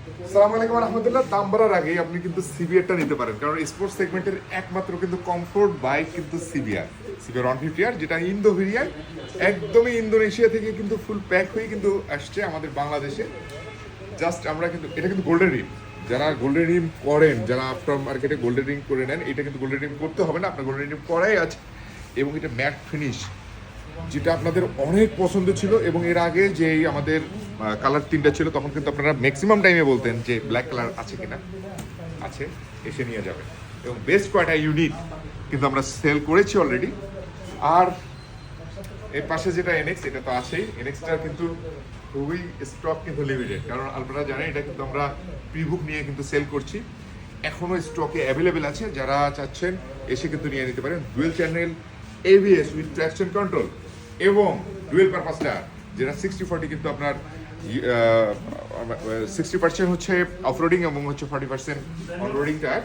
আসসালামু আলাইকুম রহমতুল্লাহ। দাম বাড়ার আগেই আপনি কিন্তু সিবিআরটা নিতে পারেন, কারণ স্পোর্টস সেগমেন্টের একমাত্র কিন্তু কমফোর্ট বাইক কিন্তু সিবিআর 150R, যেটা ইন্দো ভেরিয়ান্ট, একদমই ইন্দোনেশিয়া থেকে কিন্তু ফুল প্যাক হয়ে কিন্তু আসছে আমাদের বাংলাদেশে। জাস্ট আমরা কিন্তু এটা কিন্তু গোল্ডেন রিম, যারা গোল্ডেন রিম করেন, যারা আফটার মার্কেটে গোল্ডেন রিম করে নেন, এটা কিন্তু গোল্ডেন রিম করতে হবে না, আপনার গোল্ডেন রিম করাই আছে। এবং এটা ম্যাট ফিনিশ, যেটা আপনাদের অনেক পছন্দ ছিল। এবং এর আগে যে আমাদের কালার তিনটা ছিল, তখন কিন্তু আপনারা ম্যাক্সিমাম টাইমে বলতেন যে ব্ল্যাক কালার আছে কিনা, আছে, এসে নিয়ে যাবেন। এবং বেস্ট কয়টা ইউনিট কিন্তু আমরা সেল করেছি অলরেডি। আর এর পাশে যেটা এনএক্স, এটা তো আছেই। এনএক্সটার কিন্তু খুবই স্টক কিন্তু লিমিটেড, কারণ আপনারা জানেন এটা কিন্তু আমরা প্রিবুক নিয়ে কিন্তু সেল করছি। এখনো স্টকে অ্যাভেলেবেল আছে, যারা চাচ্ছেন এসে কিন্তু নিয়ে নিতে পারেন। Dual channel ABS with traction control এবং ডুয়েল পারপাসটা, যেটা 60-40 কিন্তু আপনার 60% হচ্ছে অফরোডিং এবং হচ্ছে 40% অনরোডিং টায়ার।